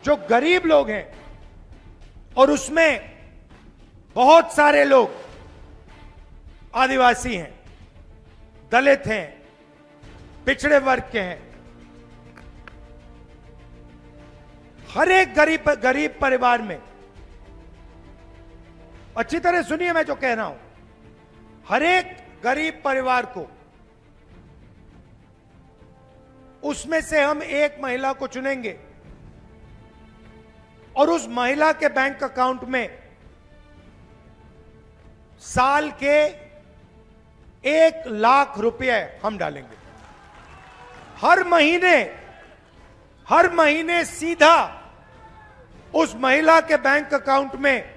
जो गरीब लोग हैं, और उसमें बहुत सारे लोग आदिवासी हैं, दलित हैं, पिछड़े वर्ग के हैं, हर एक गरीब परिवार में, अच्छी तरह सुनिए मैं जो कह रहा हूं, हर एक गरीब परिवार को उसमें से हम एक महिला को चुनेंगे और उस महिला के बैंक अकाउंट में साल के 1,00,000 रुपए हम डालेंगे। हर महीने सीधा उस महिला के बैंक अकाउंट में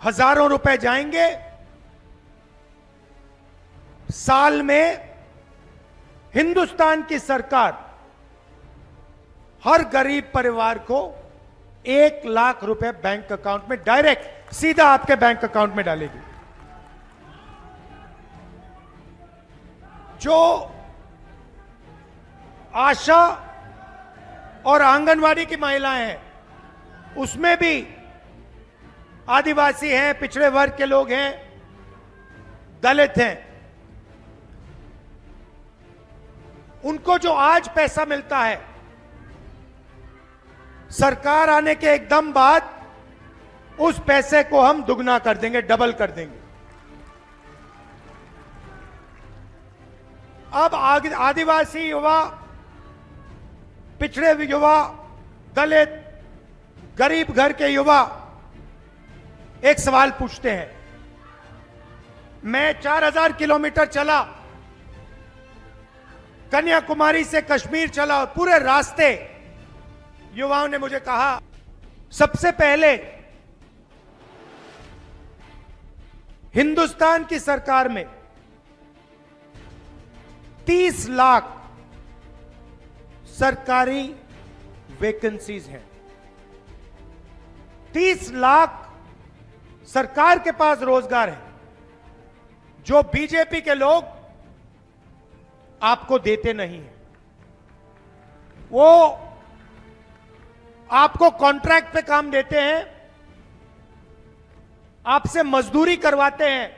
हजारों रुपए जाएंगे। साल में हिंदुस्तान की सरकार हर गरीब परिवार को 1,00,000 रुपए बैंक अकाउंट में डायरेक्ट सीधा आपके बैंक अकाउंट में डालेगी। जो आशा और आंगनवाड़ी की महिलाएं हैं, उसमें भी आदिवासी हैं, पिछड़े वर्ग के लोग हैं, दलित हैं। उनको जो आज पैसा मिलता है, सरकार आने के एकदम बाद उस पैसे को हम दुगना कर देंगे, डबल कर देंगे। अब आदिवासी युवा, पिछड़े युवा, दलित, गरीब घर के युवा एक सवाल पूछते हैं। मैं 4,000 किलोमीटर चला, कन्याकुमारी से कश्मीर चला, और पूरे रास्ते युवाओं ने मुझे कहा, सबसे पहले हिंदुस्तान की सरकार में 30 लाख सरकारी वैकेंसीज हैं। 30 लाख सरकार के पास रोजगार है, जो बीजेपी के लोग आपको देते नहीं हैं। वो आपको कॉन्ट्रैक्ट पे काम देते हैं, आपसे मजदूरी करवाते हैं,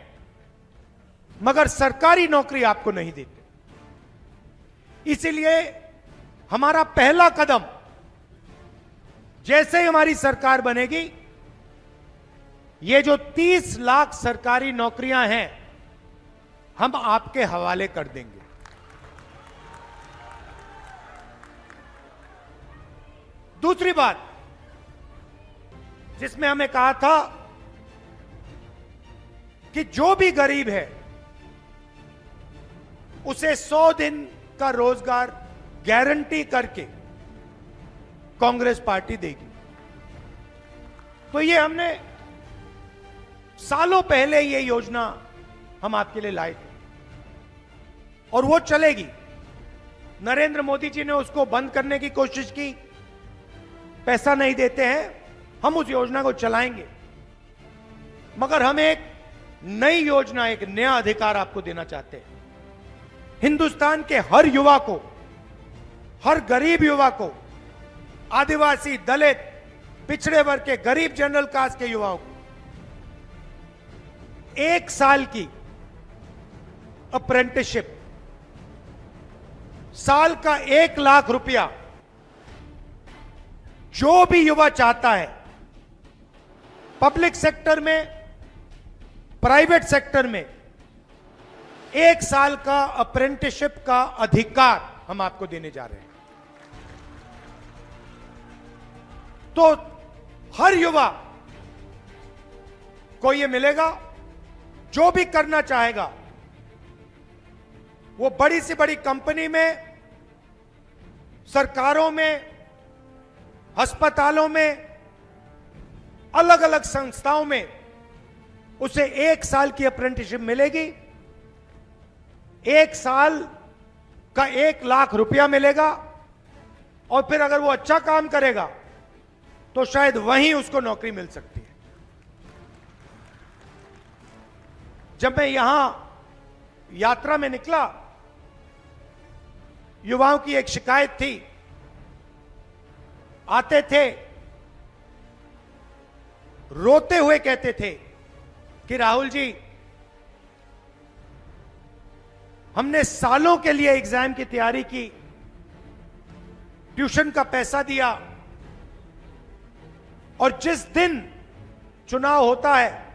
मगर सरकारी नौकरी आपको नहीं देते। इसीलिए हमारा पहला कदम, जैसे ही हमारी सरकार बनेगी, ये जो 30 लाख सरकारी नौकरियां हैं, हम आपके हवाले कर देंगे। दूसरी बात जिसमें हमें कहा था कि जो भी गरीब है उसे 100 दिन का रोजगार गारंटी करके कांग्रेस पार्टी देगी। तो ये हमने सालों पहले ये योजना हम आपके लिए लाए थे, और वो चलेगी। नरेंद्र मोदी जी ने उसको बंद करने की कोशिश की, पैसा नहीं देते हैं, हम उस योजना को चलाएंगे, मगर हम एक नई योजना, एक नया अधिकार आपको देना चाहते हैं। हिंदुस्तान के हर युवा को, हर गरीब युवा को, आदिवासी, दलित, पिछड़े वर्ग के, गरीब जनरल कास्ट के युवाओं को 1 साल की अप्रेंटिसशिप, साल का 1,00,000 रुपया, जो भी युवा चाहता है, पब्लिक सेक्टर में, प्राइवेट सेक्टर में, 1 साल का अप्रेंटिसशिप का अधिकार हम आपको देने जा रहे हैं। तो हर युवा को यह मिलेगा। जो भी करना चाहेगा, वो बड़ी से बड़ी कंपनी में, सरकारों में, अस्पतालों में, अलग अलग संस्थाओं में उसे 1 साल की अप्रेंटिसशिप मिलेगी। 1 साल का 1,00,000 रुपया मिलेगा, और फिर अगर वो अच्छा काम करेगा तो शायद वहीं उसको नौकरी मिल सकती है। जब मैं यहां यात्रा में निकला, युवाओं की एक शिकायत थी आते थे, रोते हुए कहते थे कि राहुल जी, हमने सालों के लिए एग्जाम की तैयारी की, ट्यूशन का पैसा दिया, और जिस दिन चुनाव होता है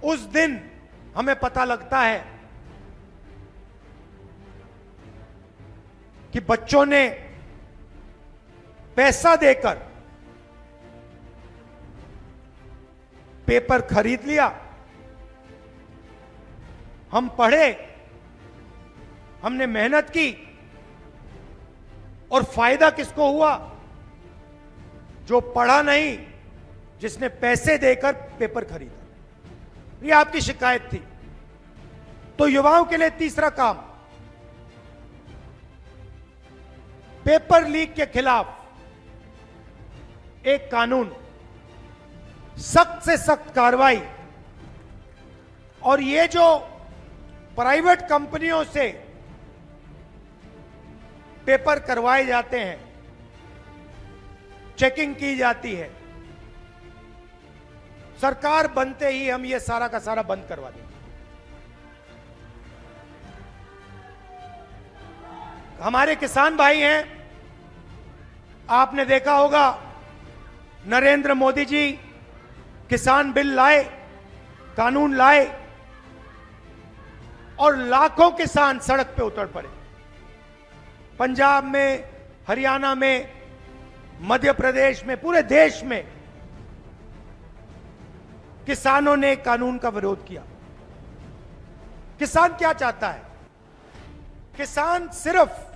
उस दिन हमें पता लगता है कि बच्चों ने पैसा देकर पेपर खरीद लिया। हम पढ़े, हमने मेहनत की, और फायदा किसको हुआ? जो पढ़ा नहीं, जिसने पैसे देकर पेपर खरीदा। ये आपकी शिकायत थी। तो युवाओं के लिए तीसरा काम, पेपर लीक के खिलाफ एक कानून, सख्त से सख्त कार्रवाई। और ये जो प्राइवेट कंपनियों से पेपर करवाए जाते हैं, चेकिंग की जाती है, सरकार बनते ही हम ये सारा का सारा बंद करवा देंगे। हमारे किसान भाई हैं, आपने देखा होगा नरेंद्र मोदी जी किसान बिल लाए, कानून लाए, और लाखों किसान सड़क पे उतर पड़े। पंजाब में, हरियाणा में, मध्य प्रदेश में, पूरे देश में किसानों ने कानून का विरोध किया। किसान क्या चाहता है? किसान सिर्फ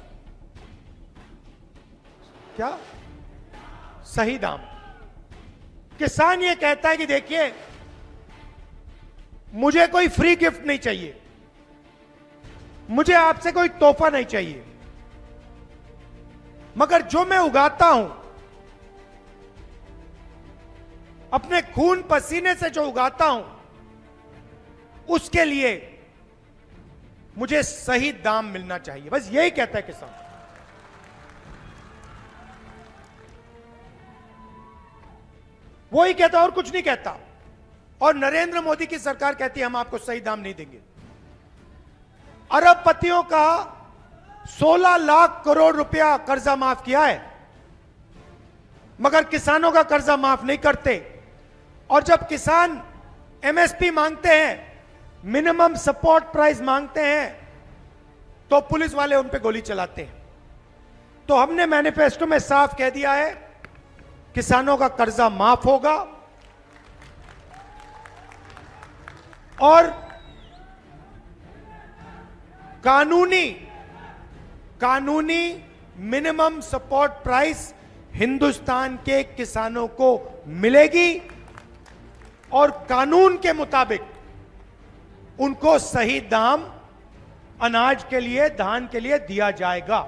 क्या? सही दाम। किसान ये कहता है कि देखिए, मुझे कोई फ्री गिफ्ट नहीं चाहिए, मुझे आपसे कोई तोहफा नहीं चाहिए, मगर जो मैं उगाता हूं, अपने खून पसीने से जो उगाता हूं, उसके लिए मुझे सही दाम मिलना चाहिए। बस यही कहता है किसान। वो ही कहता, और कुछ नहीं कहता। और नरेंद्र मोदी की सरकार कहती है हम आपको सही दाम नहीं देंगे। अरबपतियों का 16 लाख करोड़ रुपया कर्जा माफ किया है, मगर किसानों का कर्जा माफ नहीं करते। और जब किसान एमएसपी मांगते हैं, मिनिमम सपोर्ट प्राइस मांगते हैं, तो पुलिस वाले उन पे गोली चलाते हैं। तो हमने मैनिफेस्टो में साफ कह दिया है, किसानों का कर्जा माफ होगा, और कानूनी मिनिमम सपोर्ट प्राइस हिंदुस्तान के किसानों को मिलेगी, और कानून के मुताबिक उनको सही दाम अनाज के लिए, धान के लिए दिया जाएगा।